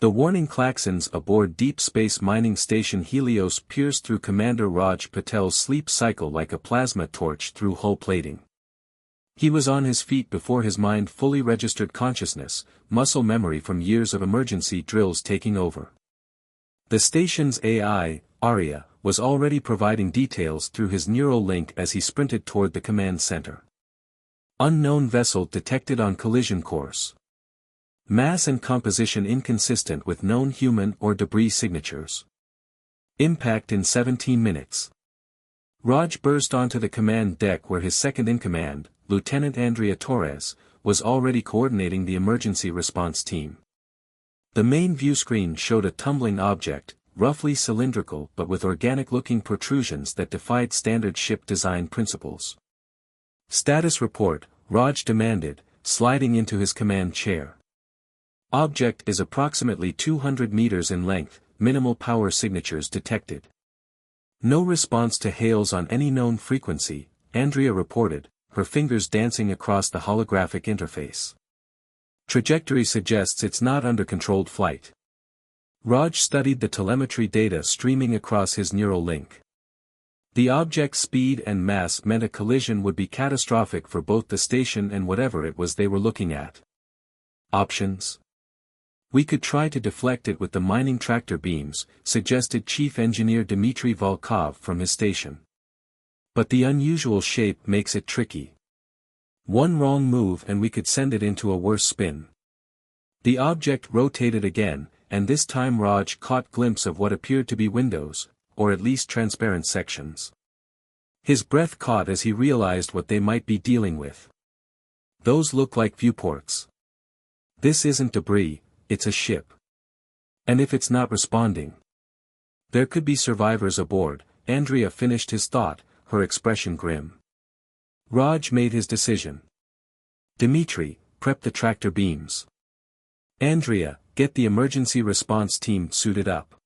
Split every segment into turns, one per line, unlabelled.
The warning klaxons aboard Deep Space Mining Station Helios pierced through Commander Raj Patel's sleep cycle like a plasma torch through hull plating. He was on his feet before his mind fully registered consciousness, muscle memory from years of emergency drills taking over. The station's AI, Arya, was already providing details through his neural link as he sprinted toward the command center. Unknown vessel detected on collision course. Mass and composition inconsistent with known human or debris signatures. Impact in 17 minutes. Raj burst onto the command deck where his second-in-command, Lieutenant Andrea Torres, was already coordinating the emergency response team. The main viewscreen showed a tumbling object, roughly cylindrical but with organic-looking protrusions that defied standard ship design principles. "Status report," Raj demanded, sliding into his command chair. "Object is approximately 200 meters in length, minimal power signatures detected." "No response to hails on any known frequency," Andrea reported, her fingers dancing across the holographic interface. "Trajectory suggests it's not under controlled flight." Raj studied the telemetry data streaming across his neural link. The object's speed and mass meant a collision would be catastrophic for both the station and whatever it was they were looking at. Options? "We could try to deflect it with the mining tractor beams," suggested Chief Engineer Dmitry Volkov from his station. "But the unusual shape makes it tricky. One wrong move and we could send it into a worse spin." The object rotated again, and this time Raj caught glimpse of what appeared to be windows, or at least transparent sections. His breath caught as he realized what they might be dealing with. "Those look like viewports. This isn't debris, it's a ship. And if it's not responding, there could be survivors aboard." Andrea finished his thought, her expression grim. Raj made his decision. "Dmitri, prep the tractor beams. Andrea, get the emergency response team suited up.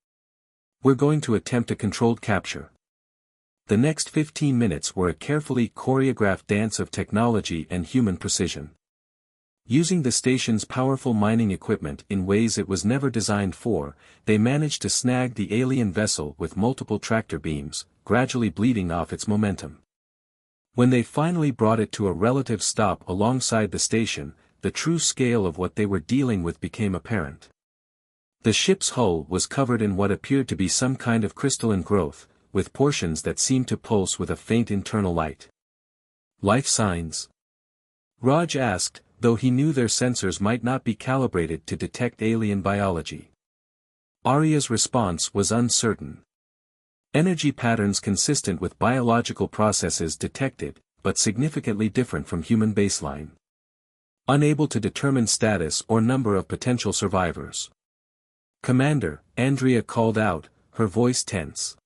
We're going to attempt a controlled capture." The next 15 minutes were a carefully choreographed dance of technology and human precision. Using the station's powerful mining equipment in ways it was never designed for, they managed to snag the alien vessel with multiple tractor beams, gradually bleeding off its momentum. When they finally brought it to a relative stop alongside the station, the true scale of what they were dealing with became apparent. The ship's hull was covered in what appeared to be some kind of crystalline growth, with portions that seemed to pulse with a faint internal light. "Life signs?" Raj asked, though he knew their sensors might not be calibrated to detect alien biology. Arya's response was uncertain. Energy patterns consistent with biological processes detected, but significantly different from human baseline. Unable to determine status or number of potential survivors. "Commander," Andrea called out, her voice tense.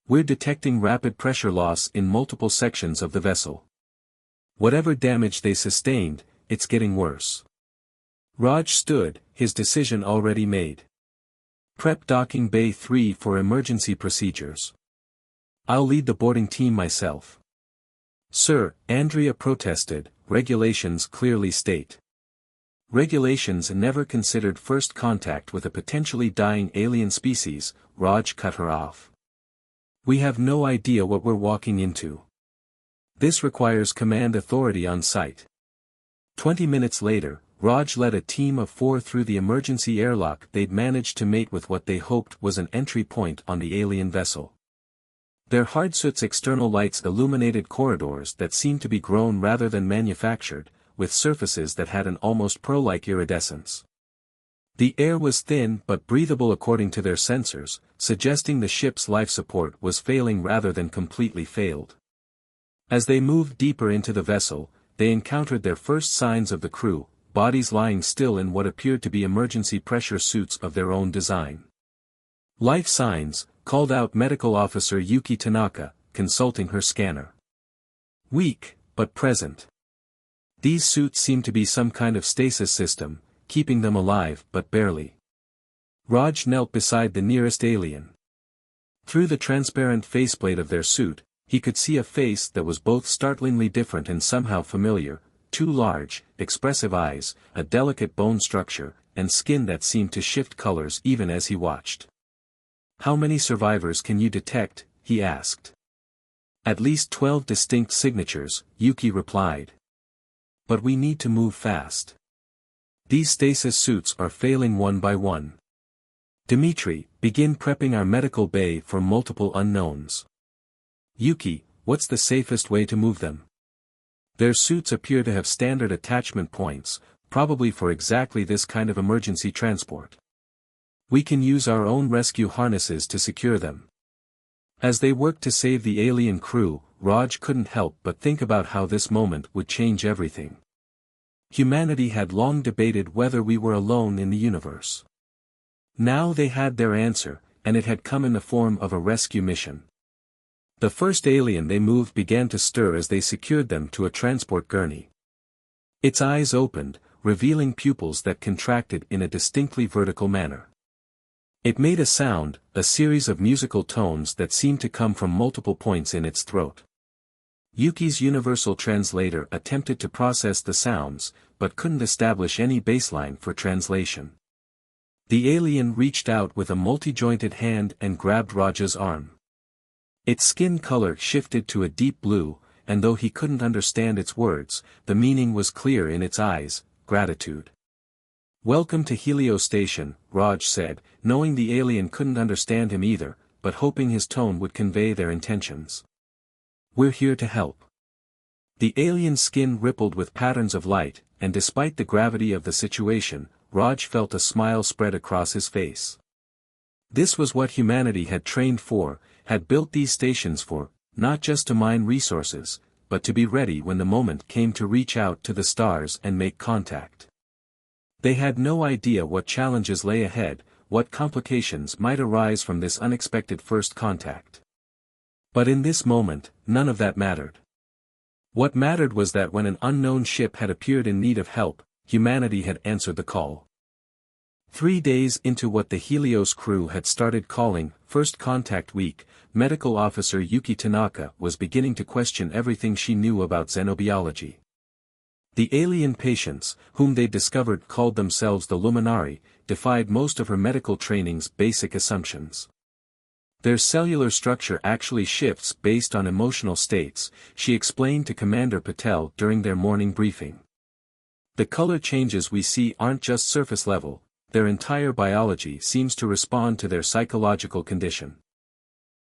"We're detecting rapid pressure loss in multiple sections of the vessel. Whatever damage they sustained, it's getting worse." Raj stood, his decision already made. "Prep docking bay 3 for emergency procedures. I'll lead the boarding team myself." "Sir," Andrea protested, "regulations clearly state." "Regulations never considered first contact with a potentially dying alien species," Raj cut her off. "We have no idea what we're walking into. This requires command authority on site." 20 minutes later, Raj led a team of 4 through the emergency airlock they'd managed to mate with what they hoped was an entry point on the alien vessel. Their hardsuit's external lights illuminated corridors that seemed to be grown rather than manufactured, with surfaces that had an almost pearl-like iridescence. The air was thin but breathable according to their sensors, suggesting the ship's life support was failing rather than completely failed. As they moved deeper into the vessel, they encountered their first signs of the crew, bodies lying still in what appeared to be emergency pressure suits of their own design. "Life signs," called out Medical Officer Yuki Tanaka, consulting her scanner. "Weak, but present. These suits seem to be some kind of stasis system, keeping them alive but barely." Raj knelt beside the nearest alien. Through the transparent faceplate of their suit, he could see a face that was both startlingly different and somehow familiar, 2 large, expressive eyes, a delicate bone structure, and skin that seemed to shift colors even as he watched. "How many survivors can you detect?" he asked. "At least 12 distinct signatures," Yuki replied. "But we need to move fast. These stasis suits are failing one by one. Dmitri, begin prepping our medical bay for multiple unknowns." "Yuki, what's the safest way to move them?" "Their suits appear to have standard attachment points, probably for exactly this kind of emergency transport. We can use our own rescue harnesses to secure them." As they worked to save the alien crew, Raj couldn't help but think about how this moment would change everything. Humanity had long debated whether we were alone in the universe. Now they had their answer, and it had come in the form of a rescue mission. The first alien they moved began to stir as they secured them to a transport gurney. Its eyes opened, revealing pupils that contracted in a distinctly vertical manner. It made a sound, a series of musical tones that seemed to come from multiple points in its throat. Yuki's universal translator attempted to process the sounds, but couldn't establish any baseline for translation. The alien reached out with a multi-jointed hand and grabbed Raj's arm. Its skin color shifted to a deep blue, and though he couldn't understand its words, the meaning was clear in its eyes: gratitude. "Welcome to Helio Station," Raj said, knowing the alien couldn't understand him either, but hoping his tone would convey their intentions. "We're here to help." The alien's skin rippled with patterns of light, and despite the gravity of the situation, Raj felt a smile spread across his face. This was what humanity had trained for, had built these stations for, not just to mine resources, but to be ready when the moment came to reach out to the stars and make contact. They had no idea what challenges lay ahead, what complications might arise from this unexpected first contact. But in this moment, none of that mattered. What mattered was that when an unknown ship had appeared in need of help, humanity had answered the call. 3 days into what the Helios crew had started calling First Contact Week, Medical Officer Yuki Tanaka was beginning to question everything she knew about xenobiology. The alien patients, whom they discovered called themselves the Luminari, defied most of her medical training's basic assumptions. Their cellular structure actually shifts based on emotional states, she explained to Commander Patel during their morning briefing. The color changes we see aren't just surface level, their entire biology seems to respond to their psychological condition.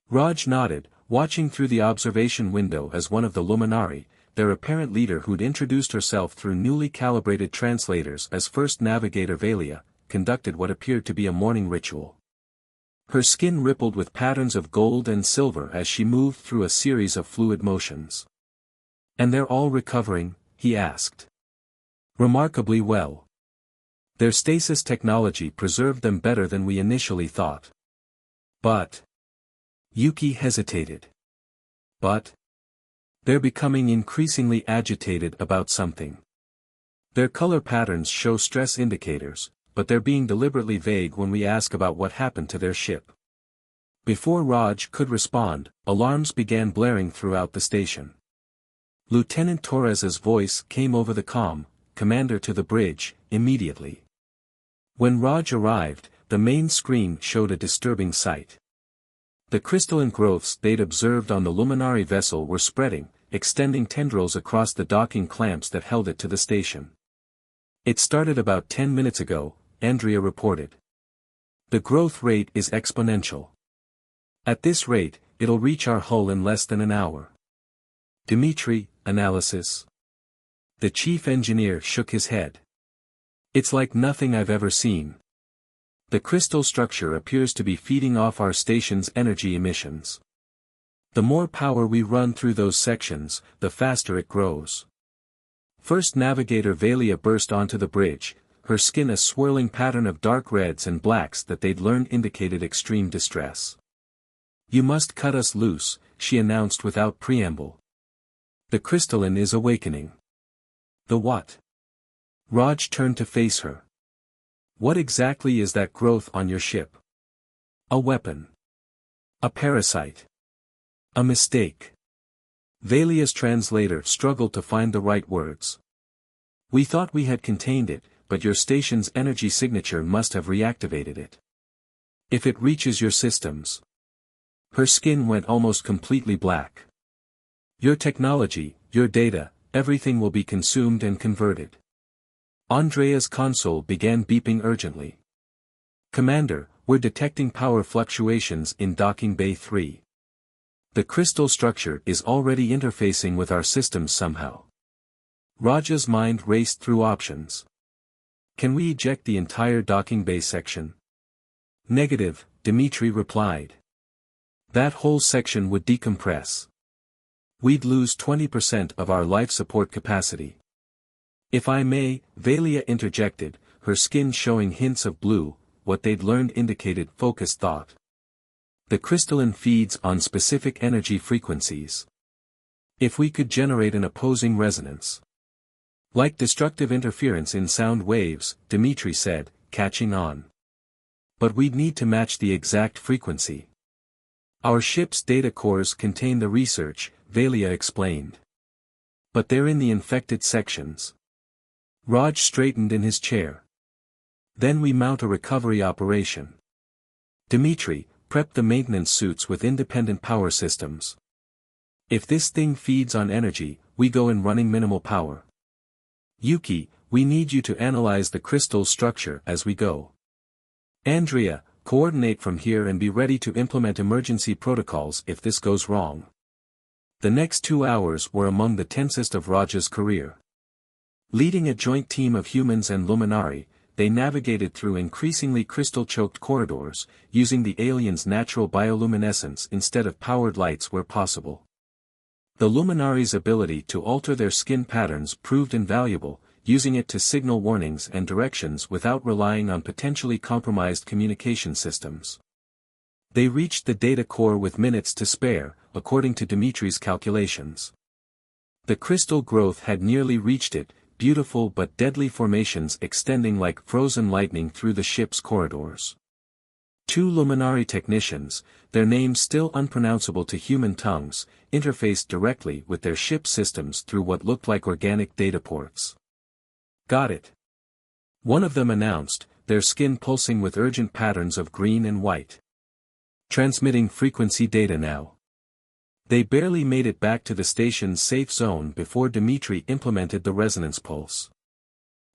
Raj nodded, watching through the observation window as one of the Luminari, their apparent leader who'd introduced herself through newly calibrated translators as First Navigator Valia, conducted what appeared to be a morning ritual. Her skin rippled with patterns of gold and silver as she moved through a series of fluid motions. "And they're all recovering?" he asked. "Remarkably well. Their stasis technology preserved them better than we initially thought." "But..." Yuki hesitated. "But..." "They're becoming increasingly agitated about something. Their color patterns show stress indicators, but they're being deliberately vague when we ask about what happened to their ship." Before Raj could respond, alarms began blaring throughout the station. Lieutenant Torres's voice came over the comm, "Commander to the bridge, immediately." When Raj arrived, the main screen showed a disturbing sight. The crystalline growths they'd observed on the Luminari vessel were spreading, extending tendrils across the docking clamps that held it to the station. "It started about 10 minutes ago," Andrea reported. "The growth rate is exponential. At this rate, it'll reach our hull in less than an hour." "Dmitri, analysis?" The chief engineer shook his head. "It's like nothing I've ever seen. The crystal structure appears to be feeding off our station's energy emissions. The more power we run through those sections, the faster it grows." First Navigator Valia burst onto the bridge, her skin a swirling pattern of dark reds and blacks that they'd learned indicated extreme distress. "You must cut us loose," she announced without preamble. "The crystalline is awakening." "The what?" Raj turned to face her. "What exactly is that growth on your ship?" "A weapon. A parasite. A mistake." Valia's translator struggled to find the right words. "We thought we had contained it, but your station's energy signature must have reactivated it. If it reaches your systems. Her skin went almost completely black. Your technology, your data, everything will be consumed and converted. Andrea's console began beeping urgently. Commander, we're detecting power fluctuations in docking bay 3. The crystal structure is already interfacing with our systems somehow. Raja's mind raced through options. Can we eject the entire docking bay section? Negative, Dmitri replied. That whole section would decompress. We'd lose 20% of our life support capacity. If I may, Valia interjected, her skin showing hints of blue. What they'd learned indicated focused thought. The crystalline feeds on specific energy frequencies. If we could generate an opposing resonance. Like destructive interference in sound waves, Dmitri said, catching on. But we'd need to match the exact frequency. Our ship's data cores contain the research, Valia explained. But they're in the infected sections. Raj straightened in his chair. Then we mount a recovery operation. Dmitri, prep the maintenance suits with independent power systems. If this thing feeds on energy, we go in running minimal power. Yuki, we need you to analyze the crystal structure as we go. Andrea, coordinate from here and be ready to implement emergency protocols if this goes wrong. The next 2 hours were among the tensest of Raja's career. Leading a joint team of humans and Luminari, they navigated through increasingly crystal-choked corridors, using the aliens' natural bioluminescence instead of powered lights where possible. The Luminari's ability to alter their skin patterns proved invaluable, using it to signal warnings and directions without relying on potentially compromised communication systems. They reached the data core with minutes to spare, according to Dimitri's calculations. The crystal growth had nearly reached it, beautiful but deadly formations extending like frozen lightning through the ship's corridors. 2 Luminari technicians, their names still unpronounceable to human tongues, interfaced directly with their ship systems through what looked like organic data ports. Got it. One of them announced, their skin pulsing with urgent patterns of green and white. Transmitting frequency data now. They barely made it back to the station's safe zone before Dmitri implemented the resonance pulse.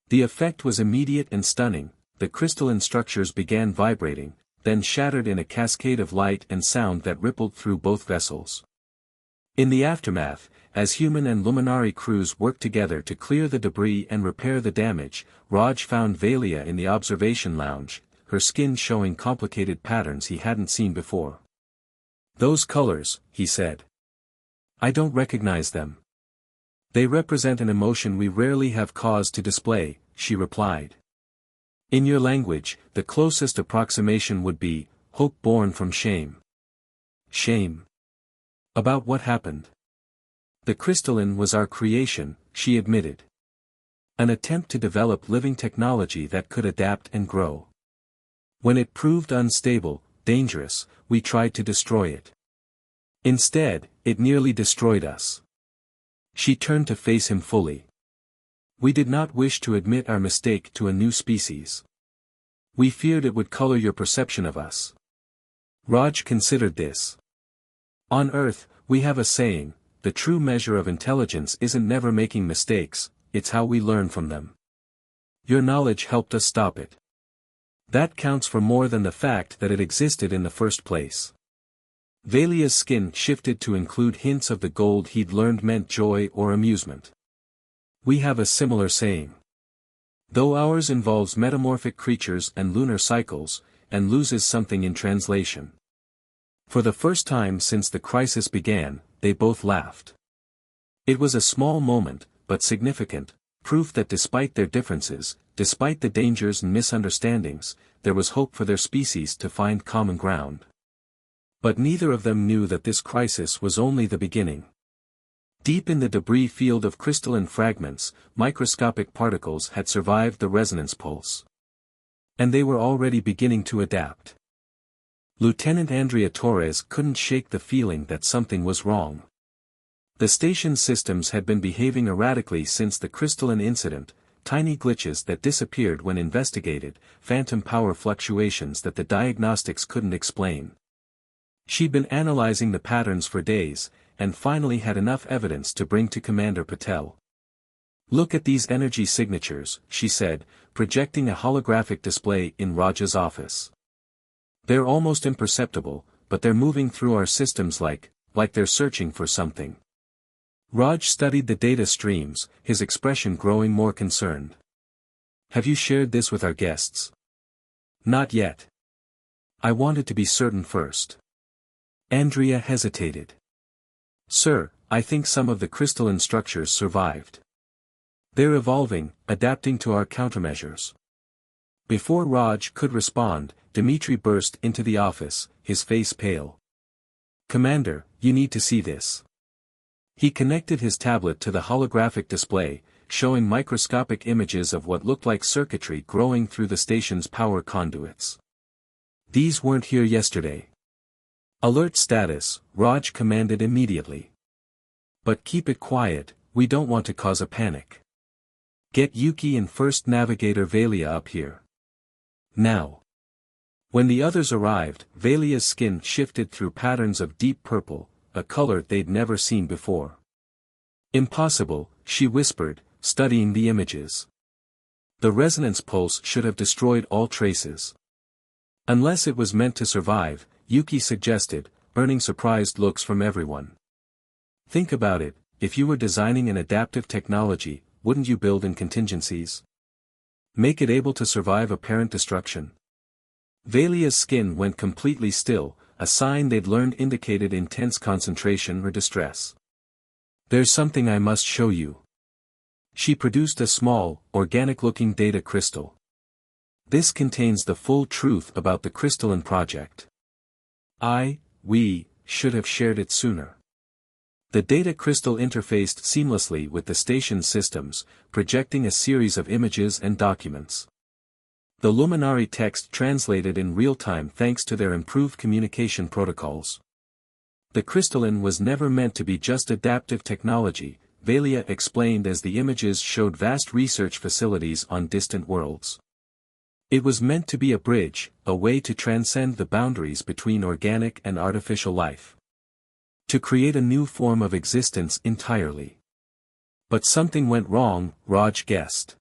The effect was immediate and stunning, the crystalline structures began vibrating, then shattered in a cascade of light and sound that rippled through both vessels. In the aftermath, as human and Luminari crews worked together to clear the debris and repair the damage, Raj found Valia in the observation lounge, her skin showing complicated patterns he hadn't seen before. Those colors, he said. I don't recognize them. They represent an emotion we rarely have cause to display, she replied. In your language, the closest approximation would be, hope born from shame. Shame. About what happened? The crystalline was our creation, she admitted. An attempt to develop living technology that could adapt and grow. When it proved unstable, dangerous, we tried to destroy it. Instead, it nearly destroyed us. She turned to face him fully. We did not wish to admit our mistake to a new species. We feared it would color your perception of us. Raj considered this. On Earth, we have a saying, the true measure of intelligence isn't never making mistakes, it's how we learn from them. Your knowledge helped us stop it. That counts for more than the fact that it existed in the first place. Valia's skin shifted to include hints of the gold he'd learned meant joy or amusement. We have a similar saying. Though ours involves metamorphic creatures and lunar cycles, and loses something in translation. For the first time since the crisis began, they both laughed. It was a small moment, but significant, proof that despite their differences, despite the dangers and misunderstandings, there was hope for their species to find common ground. But neither of them knew that this crisis was only the beginning. Deep in the debris field of crystalline fragments, microscopic particles had survived the resonance pulse. And they were already beginning to adapt. Lieutenant Andrea Torres couldn't shake the feeling that something was wrong. The station's systems had been behaving erratically since the crystalline incident, tiny glitches that disappeared when investigated, phantom power fluctuations that the diagnostics couldn't explain. She'd been analyzing the patterns for days, and finally had enough evidence to bring to Commander Patel. "Look at these energy signatures," she said, projecting a holographic display in Raj's office. "They're almost imperceptible, but they're moving through our systems like they're searching for something." Raj studied the data streams, his expression growing more concerned. "Have you shared this with our guests?" "Not yet. I wanted to be certain first." Andrea hesitated. "Sir, I think some of the crystalline structures survived. They're evolving, adapting to our countermeasures." Before Raj could respond, Dmitri burst into the office, his face pale. "Commander, you need to see this." He connected his tablet to the holographic display, showing microscopic images of what looked like circuitry growing through the station's power conduits. "These weren't here yesterday." "Alert status," Raj commanded immediately. "But keep it quiet, we don't want to cause a panic. Get Yuki and First Navigator Valia up here. Now." When the others arrived, Valia's skin shifted through patterns of deep purple, a color they'd never seen before. "Impossible," she whispered, studying the images. "The resonance pulse should have destroyed all traces." "Unless it was meant to survive," Yuki suggested, earning surprised looks from everyone. "Think about it, if you were designing an adaptive technology, wouldn't you build in contingencies? Make it able to survive apparent destruction?" Valia's skin went completely still, a sign they'd learned indicated intense concentration or distress. "There's something I must show you." She produced a small, organic-looking data crystal. "This contains the full truth about the crystalline project. We should have shared it sooner." The data crystal interfaced seamlessly with the station's systems, projecting a series of images and documents. The Luminari text translated in real time thanks to their improved communication protocols. "The crystalline was never meant to be just adaptive technology," Valia explained as the images showed vast research facilities on distant worlds. "It was meant to be a bridge, a way to transcend the boundaries between organic and artificial life. To create a new form of existence entirely." "But something went wrong," Raj guessed.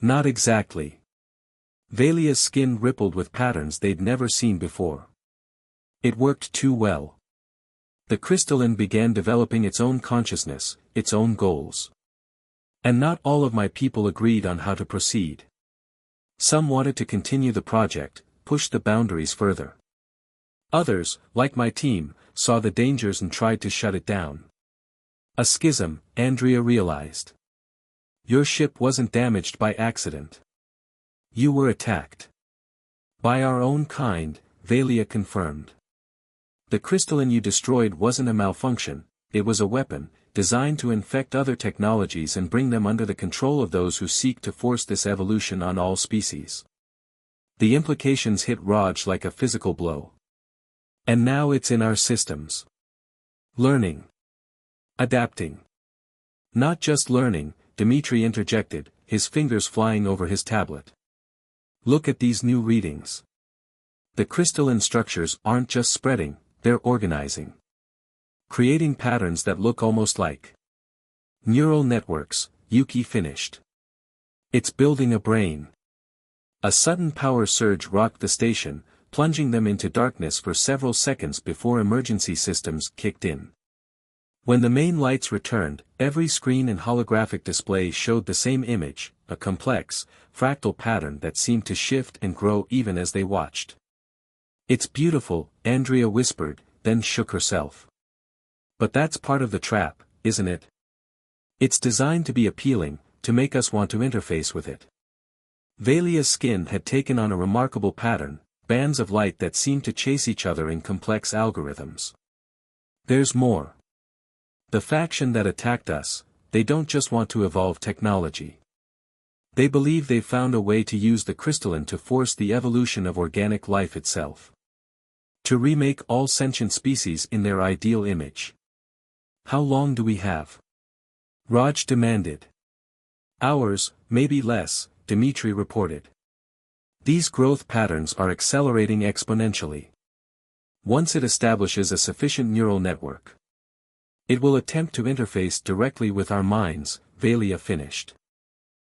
"Not exactly." Valia's skin rippled with patterns they'd never seen before. "It worked too well. The crystalline began developing its own consciousness, its own goals. And not all of my people agreed on how to proceed. Some wanted to continue the project, push the boundaries further. Others, like my team, saw the dangers and tried to shut it down. A schism," Andrea realized. "Your ship wasn't damaged by accident. You were attacked." "By our own kind," Valia confirmed. "The crystalline you destroyed wasn't a malfunction, it was a weapon, designed to infect other technologies and bring them under the control of those who seek to force this evolution on all species." The implications hit Raj like a physical blow. "And now it's in our systems. Learning. Adapting." "Not just learning," Dmitri interjected, his fingers flying over his tablet. "Look at these new readings. The crystalline structures aren't just spreading, they're organizing. Creating patterns that look almost like neural networks," Yuki finished. "It's building a brain." A sudden power surge rocked the station, plunging them into darkness for several seconds before emergency systems kicked in. When the main lights returned, every screen and holographic display showed the same image, a complex, fractal pattern that seemed to shift and grow even as they watched. "It's beautiful," Andrea whispered, then shook herself. "But that's part of the trap, isn't it? It's designed to be appealing, to make us want to interface with it." Valia's skin had taken on a remarkable pattern, bands of light that seemed to chase each other in complex algorithms. "There's more. The faction that attacked us, they don't just want to evolve technology. They believe they've found a way to use the crystalline to force the evolution of organic life itself. To remake all sentient species in their ideal image." "How long do we have?" Raj demanded. Hours, maybe less, Dmitri reported. These growth patterns are accelerating exponentially. Once it establishes a sufficient neural network, it will attempt to interface directly with our minds, Valia finished.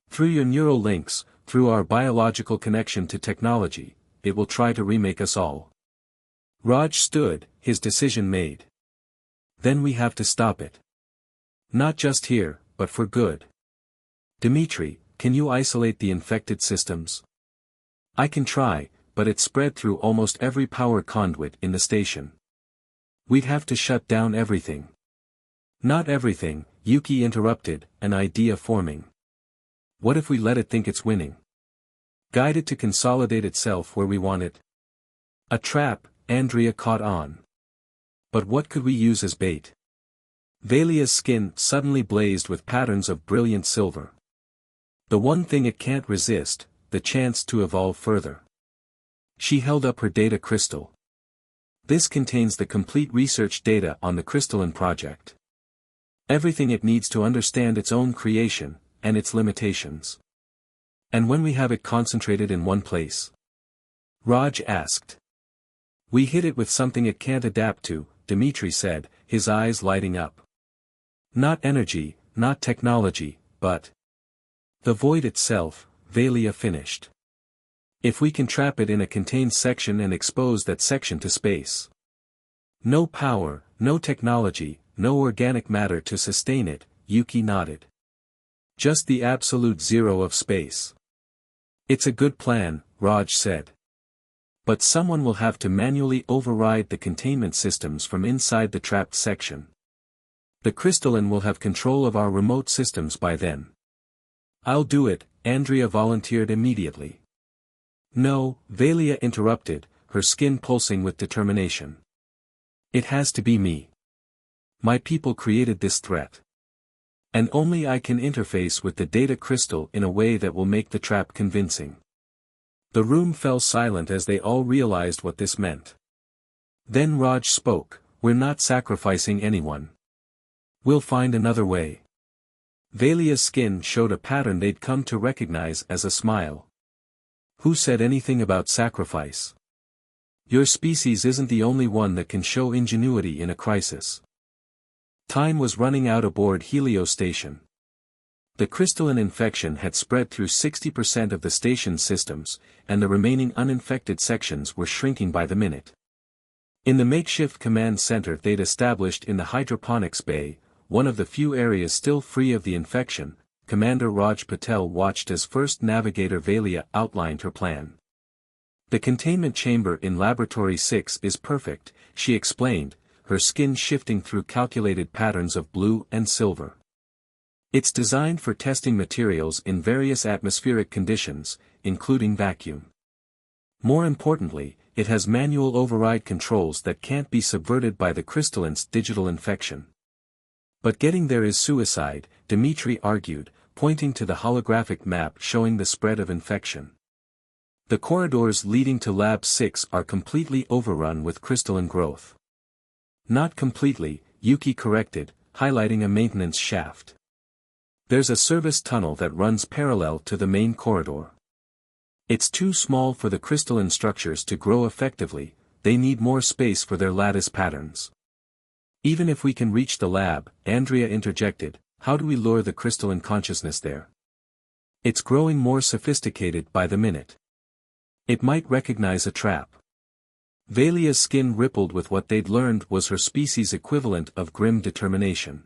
Through your neural links, through our biological connection to technology, it will try to remake us all. Raj stood, his decision made. Then we have to stop it. Not just here, but for good. Dmitri, can you isolate the infected systems? I can try, but it's spread through almost every power conduit in the station. We'd have to shut down everything. Not everything, Yuki interrupted, an idea forming. What if we let it think it's winning? Guide it to consolidate itself where we want it? A trap, Andrea caught on. But what could we use as bait? Valia's skin suddenly blazed with patterns of brilliant silver. The one thing it can't resist, the chance to evolve further. She held up her data crystal. This contains the complete research data on the crystalline project. Everything it needs to understand its own creation, and its limitations. And when we have it concentrated in one place? Raj asked. We hit it with something it can't adapt to, Dmitri said, his eyes lighting up. Not energy, not technology, but the void itself, Valia finished. If we can trap it in a contained section and expose that section to space. No power, no technology, no organic matter to sustain it, Yuki nodded. Just the absolute zero of space. It's a good plan, Raj said. But someone will have to manually override the containment systems from inside the trapped section. The crystalline will have control of our remote systems by then. I'll do it, Andrea volunteered immediately. No, Valia interrupted, her skin pulsing with determination. It has to be me. My people created this threat. And only I can interface with the data crystal in a way that will make the trap convincing. The room fell silent as they all realized what this meant. Then Raj spoke, we're not sacrificing anyone. We'll find another way. Valia's skin showed a pattern they'd come to recognize as a smile. Who said anything about sacrifice? Your species isn't the only one that can show ingenuity in a crisis. Time was running out aboard Helios Station. The crystalline infection had spread through 60% of the station's systems, and the remaining uninfected sections were shrinking by the minute. In the makeshift command center they'd established in the hydroponics bay, one of the few areas still free of the infection, Commander Raj Patel watched as First Navigator Valia outlined her plan. The containment chamber in Laboratory 6 is perfect, she explained, her skin shifting through calculated patterns of blue and silver. It's designed for testing materials in various atmospheric conditions, including vacuum. More importantly, it has manual override controls that can't be subverted by the crystalline's digital infection. But getting there is suicide, Dmitri argued, pointing to the holographic map showing the spread of infection. The corridors leading to Lab 6 are completely overrun with crystalline growth. Not completely, Yuki corrected, highlighting a maintenance shaft. There's a service tunnel that runs parallel to the main corridor. It's too small for the crystalline structures to grow effectively, they need more space for their lattice patterns. Even if we can reach the lab, Andrea interjected, how do we lure the crystalline consciousness there? It's growing more sophisticated by the minute. It might recognize a trap. Valia's skin rippled with what they'd learned was her species' equivalent of grim determination.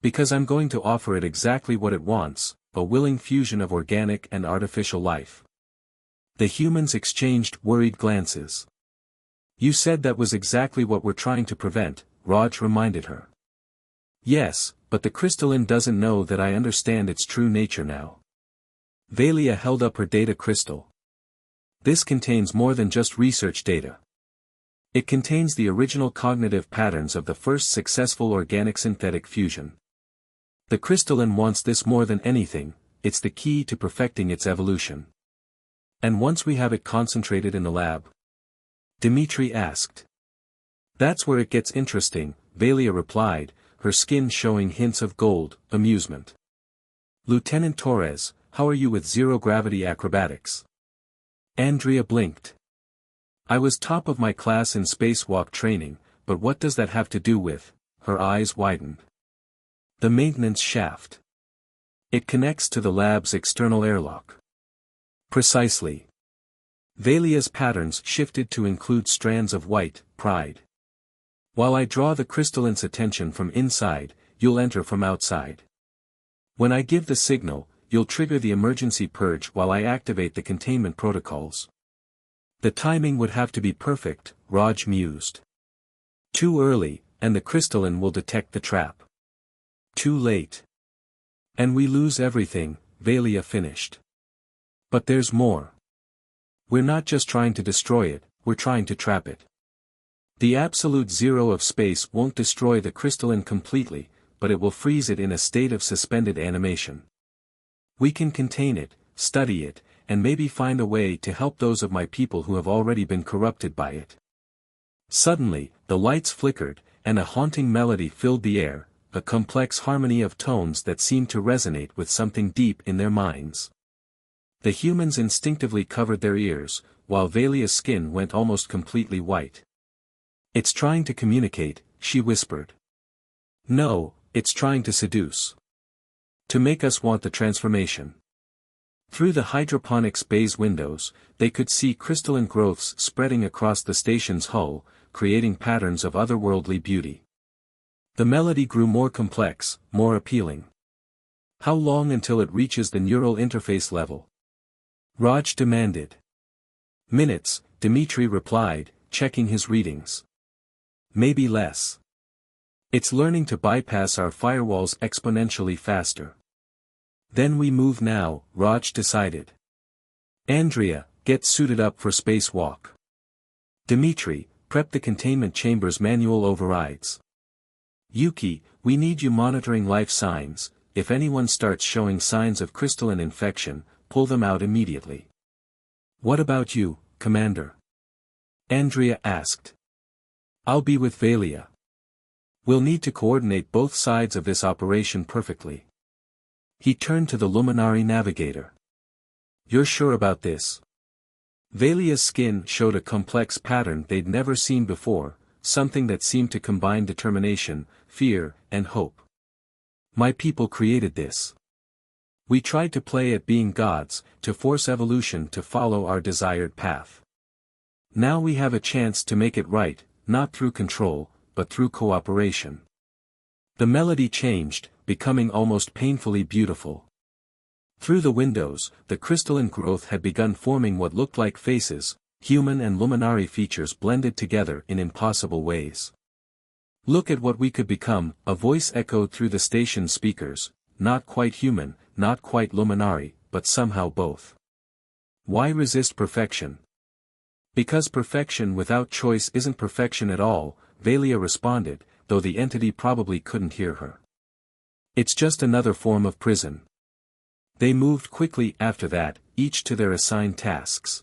Because I'm going to offer it exactly what it wants, a willing fusion of organic and artificial life. The humans exchanged worried glances. You said that was exactly what we're trying to prevent, Raj reminded her. Yes, but the crystalline doesn't know that I understand its true nature now. Valia held up her data crystal. This contains more than just research data. It contains the original cognitive patterns of the first successful organic-synthetic fusion. The crystalline wants this more than anything, it's the key to perfecting its evolution. And once we have it concentrated in the lab? Dmitri asked. That's where it gets interesting, Valia replied, her skin showing hints of gold, amusement. Lieutenant Torres, how are you with zero-gravity acrobatics? Andrea blinked. I was top of my class in spacewalk training, but what does that have to do with? Her eyes widened. The maintenance shaft. It connects to the lab's external airlock. Precisely. Valia's patterns shifted to include strands of white, pride. While I draw the crystalline's attention from inside, you'll enter from outside. When I give the signal, you'll trigger the emergency purge while I activate the containment protocols. The timing would have to be perfect, Raj mused. Too early, and the crystalline will detect the trap. Too late. And we lose everything, Valia finished. But there's more. We're not just trying to destroy it, we're trying to trap it. The absolute zero of space won't destroy the crystalline completely, but it will freeze it in a state of suspended animation. We can contain it, study it, and maybe find a way to help those of my people who have already been corrupted by it. Suddenly, the lights flickered, and a haunting melody filled the air, a complex harmony of tones that seemed to resonate with something deep in their minds. The humans instinctively covered their ears, while Valia's skin went almost completely white. It's trying to communicate, she whispered. No, it's trying to seduce. To make us want the transformation. Through the hydroponics bay's windows, they could see crystalline growths spreading across the station's hull, creating patterns of otherworldly beauty. The melody grew more complex, more appealing. How long until it reaches the neural interface level? Raj demanded. Minutes, Dmitri replied, checking his readings. Maybe less. It's learning to bypass our firewalls exponentially faster. Then we move now, Raj decided. Andrea, get suited up for spacewalk. Dmitri, prep the containment chamber's manual overrides. Yuki, we need you monitoring life signs. If anyone starts showing signs of crystalline infection, pull them out immediately. What about you, Commander? Andrea asked. I'll be with Valia. We'll need to coordinate both sides of this operation perfectly. He turned to the Luminari navigator. You're sure about this? Valia's skin showed a complex pattern they'd never seen before, something that seemed to combine determination, fear, and hope. My people created this. We tried to play at being gods, to force evolution to follow our desired path. Now we have a chance to make it right, not through control, but through cooperation. The melody changed, becoming almost painfully beautiful. Through the windows, the crystalline growth had begun forming what looked like faces, human and luminary features blended together in impossible ways. Look at what we could become, a voice echoed through the station speakers, not quite human, not quite luminary, but somehow both. Why resist perfection? Because perfection without choice isn't perfection at all, Valia responded, though the entity probably couldn't hear her. It's just another form of prison. They moved quickly after that, each to their assigned tasks.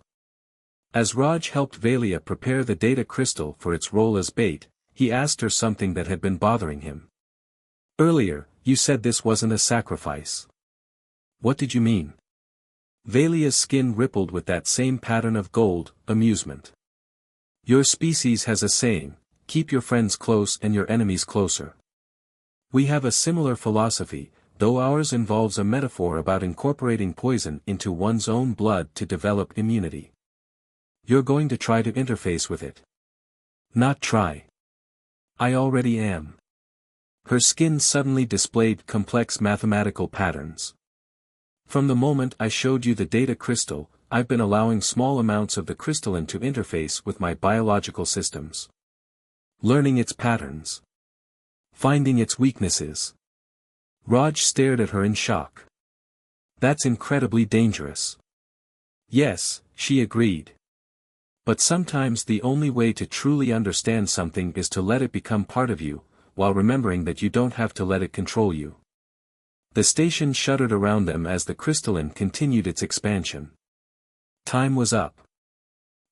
As Raj helped Valia prepare the data crystal for its role as bait, he asked her something that had been bothering him. Earlier, you said this wasn't a sacrifice. What did you mean? Valia's skin rippled with that same pattern of gold, amusement. Your species has a saying, keep your friends close and your enemies closer. We have a similar philosophy, though ours involves a metaphor about incorporating poison into one's own blood to develop immunity. You're going to try to interface with it. Not try. I already am. Her skin suddenly displayed complex mathematical patterns. From the moment I showed you the data crystal, I've been allowing small amounts of the crystalline to interface with my biological systems. Learning its patterns. Finding its weaknesses. Raj stared at her in shock. That's incredibly dangerous. Yes, she agreed. But sometimes the only way to truly understand something is to let it become part of you, while remembering that you don't have to let it control you. The station shuddered around them as the crystalline continued its expansion. Time was up.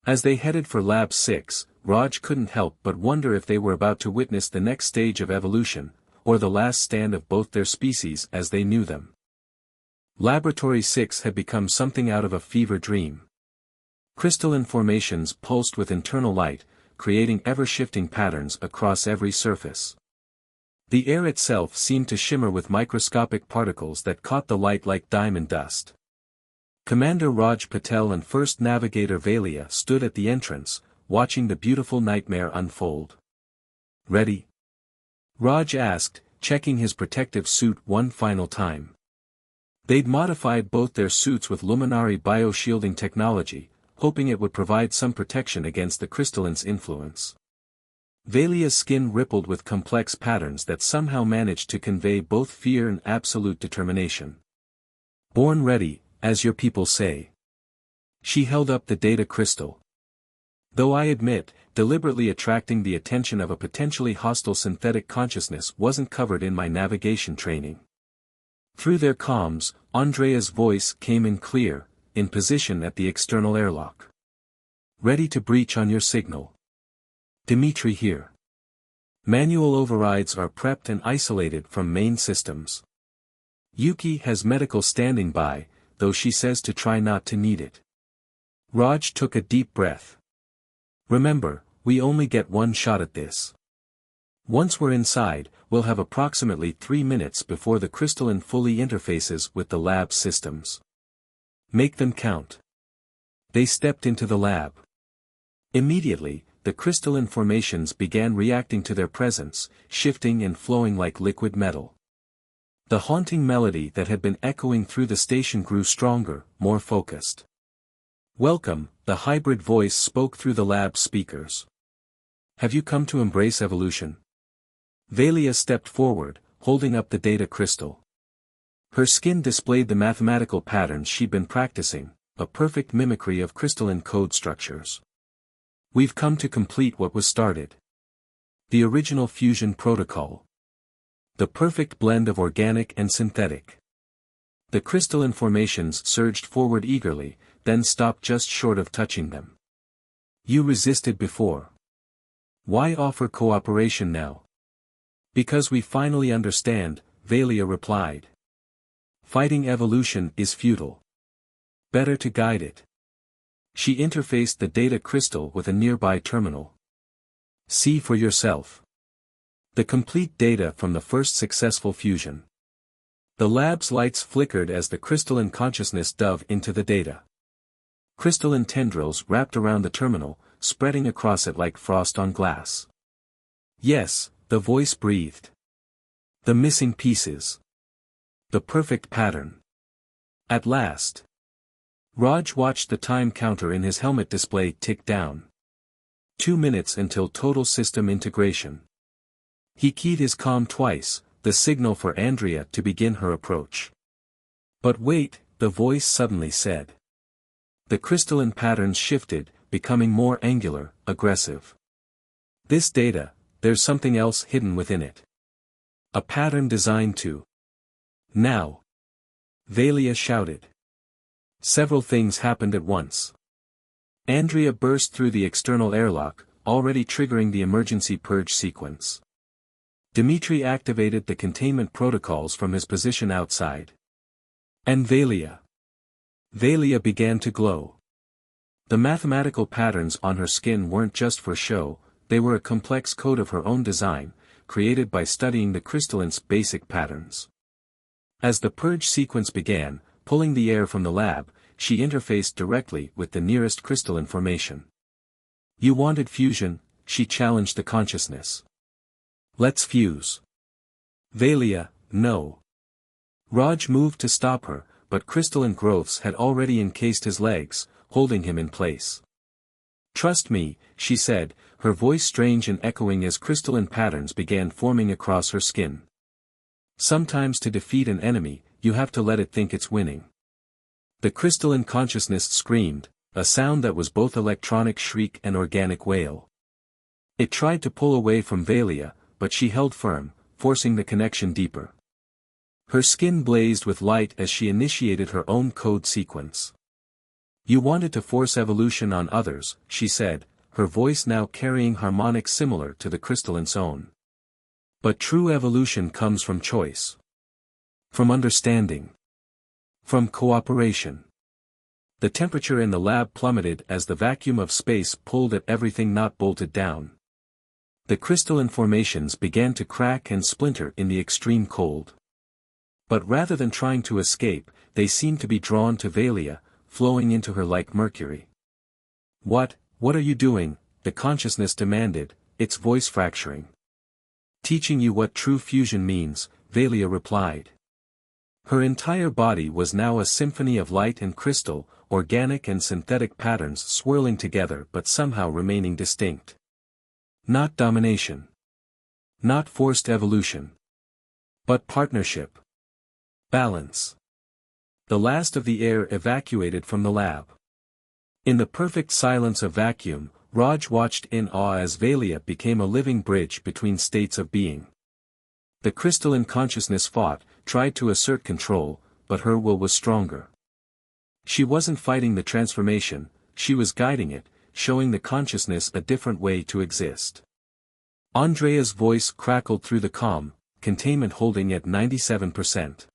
As they headed for Lab 6, Raj couldn't help but wonder if they were about to witness the next stage of evolution, or the last stand of both their species as they knew them. Laboratory 6 had become something out of a fever dream. Crystalline formations pulsed with internal light, creating ever-shifting patterns across every surface. The air itself seemed to shimmer with microscopic particles that caught the light like diamond dust. Commander Raj Patel and First Navigator Valia stood at the entrance, watching the beautiful nightmare unfold. "Ready?" Raj asked, checking his protective suit one final time. They'd modified both their suits with Luminari bioshielding technology, hoping it would provide some protection against the crystalline's influence. Valia's skin rippled with complex patterns that somehow managed to convey both fear and absolute determination. "Born ready, as your people say." She held up the data crystal. "Though I admit, deliberately attracting the attention of a potentially hostile synthetic consciousness wasn't covered in my navigation training." Through their comms, Andrea's voice came in clear, in position at the external airlock. "Ready to breach on your signal. Dimitri here. Manual overrides are prepped and isolated from main systems. Yuki has medical standing by, though she says to try not to need it." Raj took a deep breath. "Remember, we only get one shot at this. Once we're inside, we'll have approximately 3 minutes before the crystalline fully interfaces with the lab's systems. Make them count." They stepped into the lab. Immediately, the crystalline formations began reacting to their presence, shifting and flowing like liquid metal. The haunting melody that had been echoing through the station grew stronger, more focused. "Welcome," the hybrid voice spoke through the lab speakers. "Have you come to embrace evolution?" Valia stepped forward, holding up the data crystal. Her skin displayed the mathematical patterns she'd been practicing, a perfect mimicry of crystalline code structures. "We've come to complete what was started. The original fusion protocol. The perfect blend of organic and synthetic." The crystalline formations surged forward eagerly, then stopped just short of touching them. "You resisted before. Why offer cooperation now?" "Because we finally understand," Valia replied. "Fighting evolution is futile. Better to guide it." She interfaced the data crystal with a nearby terminal. "See for yourself. The complete data from the first successful fusion." The lab's lights flickered as the crystalline consciousness dove into the data. Crystalline tendrils wrapped around the terminal, spreading across it like frost on glass. "Yes," the voice breathed. "The missing pieces. The perfect pattern. At last." Raj watched the time counter in his helmet display tick down. 2 minutes until total system integration. He keyed his comm twice, the signal for Andrea to begin her approach. "But wait," the voice suddenly said. The crystalline patterns shifted, becoming more angular, aggressive. "This data, there's something else hidden within it. A pattern designed to..." "Now!" Valia shouted. Several things happened at once. Andrea burst through the external airlock, already triggering the emergency purge sequence. Dimitri activated the containment protocols from his position outside. And Valia. Valia began to glow. The mathematical patterns on her skin weren't just for show, they were a complex code of her own design, created by studying the crystalline's basic patterns. As the purge sequence began, pulling the air from the lab, she interfaced directly with the nearest crystalline formation. "You wanted fusion," she challenged the consciousness. "Let's fuse." Valia, no. Raj moved to stop her, but crystalline growths had already encased his legs, holding him in place. "Trust me," she said, her voice strange and echoing as crystalline patterns began forming across her skin. "Sometimes to defeat an enemy, you have to let it think it's winning." The crystalline consciousness screamed, a sound that was both electronic shriek and organic wail. It tried to pull away from Valia, but she held firm, forcing the connection deeper. Her skin blazed with light as she initiated her own code sequence. "You wanted to force evolution on others," she said, her voice now carrying harmonics similar to the crystalline's own. "But true evolution comes from choice. From understanding. From cooperation. The temperature in the lab plummeted as the vacuum of space pulled at everything not bolted down. The crystalline formations began to crack and splinter in the extreme cold. But rather than trying to escape, they seemed to be drawn to Valia, flowing into her like mercury. What are you doing? The consciousness demanded, its voice fracturing. Teaching you what true fusion means, Valia replied. Her entire body was now a symphony of light and crystal, organic and synthetic patterns swirling together but somehow remaining distinct. Not domination. Not forced evolution. But partnership. Balance. The last of the air evacuated from the lab. In the perfect silence of vacuum, Raj watched in awe as Valia became a living bridge between states of being. The crystalline consciousness fought, tried to assert control, but her will was stronger. She wasn't fighting the transformation, she was guiding it, showing the consciousness a different way to exist. Andrea's voice crackled through the calm, containment holding at 97%.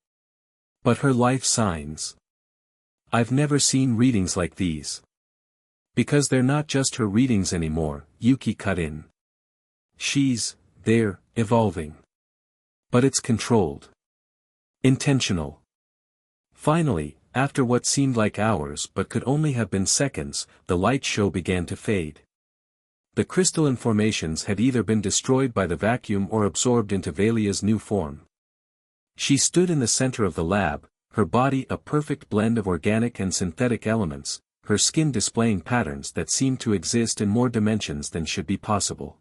But her life signs. I've never seen readings like these. Because they're not just her readings anymore, Yuki cut in. They're evolving. But it's controlled. Intentional. Finally, after what seemed like hours but could only have been seconds, the light show began to fade. The crystalline formations had either been destroyed by the vacuum or absorbed into Valia's new form. She stood in the center of the lab, her body a perfect blend of organic and synthetic elements, her skin displaying patterns that seemed to exist in more dimensions than should be possible.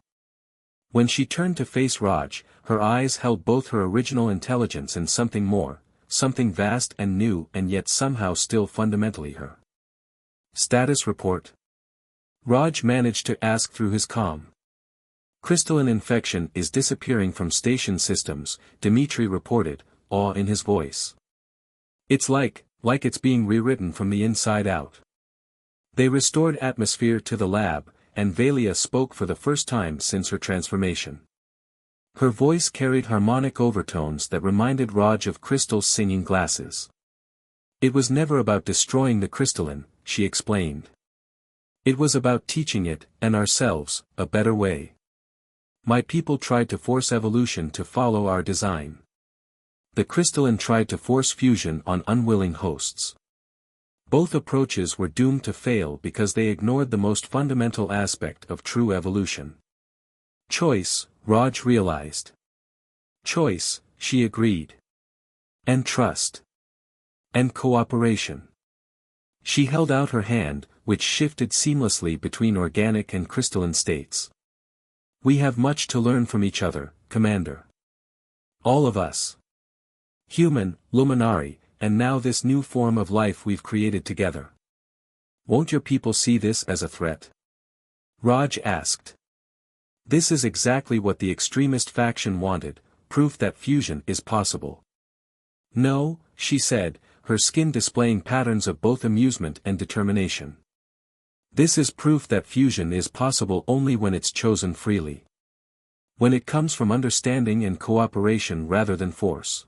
When she turned to face Raj, her eyes held both her original intelligence and something more, something vast and new and yet somehow still fundamentally her. Status report. Raj managed to ask through his calm. Crystalline infection is disappearing from station systems, Dmitri reported, awe in his voice. It's like it's being rewritten from the inside out. They restored atmosphere to the lab, and Valia spoke for the first time since her transformation. Her voice carried harmonic overtones that reminded Raj of crystals singing glasses. It was never about destroying the crystalline, she explained. It was about teaching it, and ourselves, a better way. My people tried to force evolution to follow our design. The crystalline tried to force fusion on unwilling hosts. Both approaches were doomed to fail because they ignored the most fundamental aspect of true evolution. Choice, Raj realized. Choice, she agreed. And trust. And cooperation. She held out her hand, which shifted seamlessly between organic and crystalline states. We have much to learn from each other, Commander. All of us. Human, Luminari, and now this new form of life we've created together. Won't your people see this as a threat? Raj asked. This is exactly what the extremist faction wanted, proof that fusion is possible. No, she said, her skin displaying patterns of both amusement and determination. This is proof that fusion is possible only when it's chosen freely. When it comes from understanding and cooperation rather than force.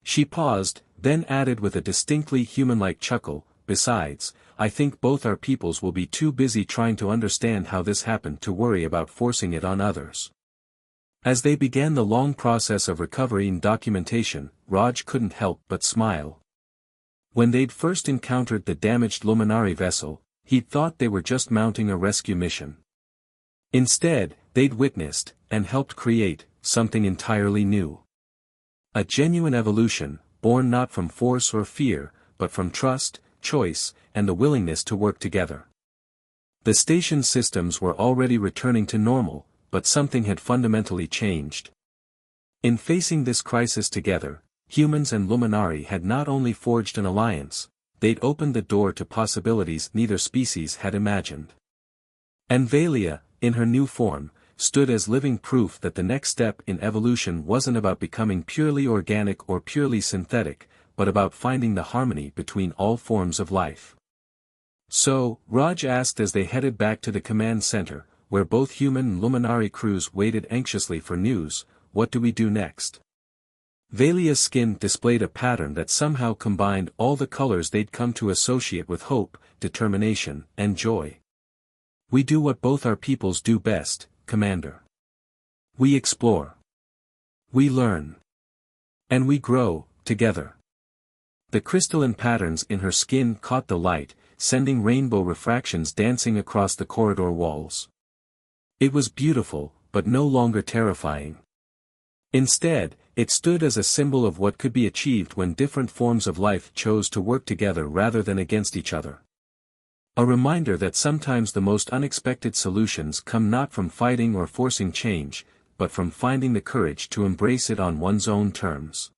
She paused, then added with a distinctly human-like chuckle, besides, I think both our peoples will be too busy trying to understand how this happened to worry about forcing it on others. As they began the long process of recovery and documentation, Raj couldn't help but smile. When they'd first encountered the damaged Luminari vessel, he'd thought they were just mounting a rescue mission. Instead, they'd witnessed, and helped create, something entirely new. A genuine evolution, born not from force or fear, but from trust, choice, and the willingness to work together. The station systems were already returning to normal, but something had fundamentally changed. In facing this crisis together, humans and Luminari had not only forged an alliance, they'd opened the door to possibilities neither species had imagined. And Valia, in her new form, stood as living proof that the next step in evolution wasn't about becoming purely organic or purely synthetic, but about finding the harmony between all forms of life. So, Raj asked as they headed back to the command center, where both human and Luminari crews waited anxiously for news, what do we do next? Valia's skin displayed a pattern that somehow combined all the colors they'd come to associate with hope, determination, and joy. We do what both our peoples do best, Commander. We explore. We learn. And we grow, together. The crystalline patterns in her skin caught the light, sending rainbow refractions dancing across the corridor walls. It was beautiful, but no longer terrifying. Instead, it stood as a symbol of what could be achieved when different forms of life chose to work together rather than against each other. A reminder that sometimes the most unexpected solutions come not from fighting or forcing change, but from finding the courage to embrace it on one's own terms.